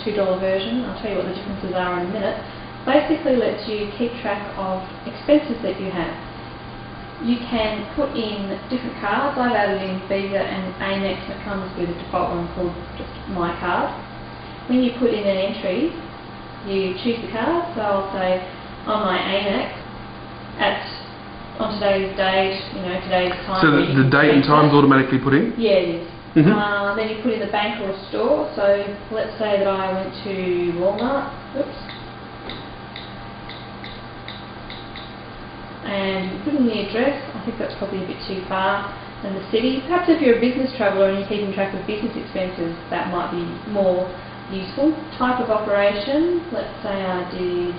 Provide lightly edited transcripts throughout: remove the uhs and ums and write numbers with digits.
$2 version. I'll tell you what the differences are in a minute. Basically lets you keep track of expenses that you have. You can put in different cards. I've added in Visa and Amex, and it comes with a default one called just My Card. When you put in an entry, you choose the card. So I'll say on my Amex, on today's date, today's time. So the date and time's automatically put in? Yeah, it is. Then you put in the bank or a store. So let's say that I went to Walmart. Oops. And put in the address. I think that's probably a bit too far. And the city. Perhaps if you're a business traveller and you're keeping track of business expenses, that might be more useful. Type of operation. Let's say I did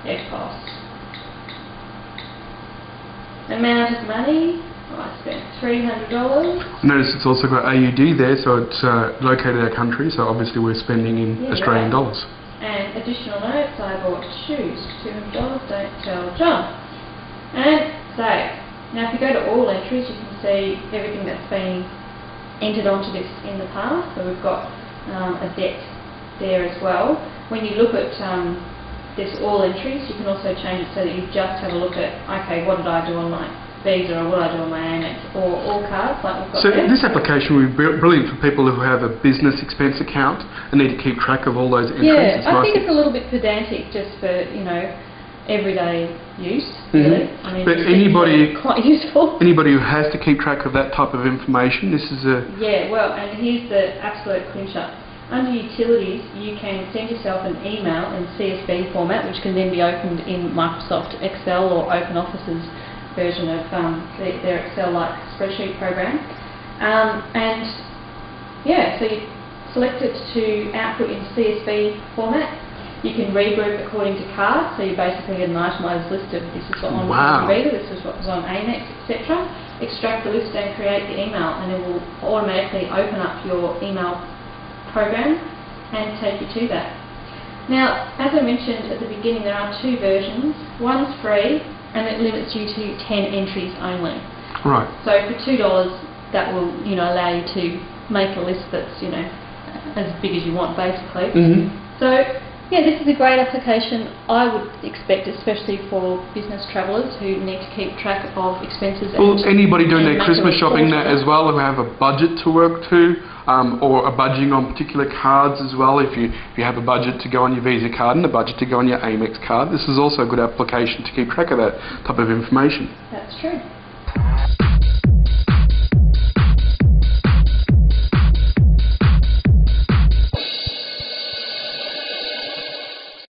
EFTPOS. Amount of money. I spent $300. Notice it's also got AUD there, so it's located our country. So obviously we're spending in Australian dollars. And additional notes. I bought shoes. $200. Don't tell John. And save. Now if you go to all entries, you can see everything that's been entered onto this in the past. So we've got a debt there as well. When you look at this all entries, you can also change it so that you just have a look at, okay, what did I do on my Visa, or what did I do on my Amex, or all cards like we've got so there. This application would be brilliant for people who have a business expense account and need to keep track of all those entries. Yeah, I think it's a little bit pedantic just for, everyday use, really. I mean, but anybody, quite useful. Anybody who has to keep track of that type of information, this is a... Yeah, well, and here's the absolute clincher. Under Utilities, you can send yourself an email in CSV format, which can then be opened in Microsoft Excel or OpenOffice's version of their Excel-like spreadsheet program. So you select it to output in CSV format. You can regroup according to cards, so you basically get an itemised list of this is what on Visa, this is what was on Amex, etc. Extract the list and create the email, and it will automatically open up your email program and take you to that. Now, as I mentioned at the beginning, there are two versions. One's free, and it limits you to 10 entries only. Right. So for $2, that will allow you to make a list that's as big as you want, basically. So yeah, this is a great application. I would expect, especially for business travellers who need to keep track of expenses. Well, anybody doing their Christmas shopping as well, who have a budget to work to, or are budgeting on particular cards as well. If you have a budget to go on your Visa card and a budget to go on your Amex card, this is also a good application to keep track of that type of information. That's true.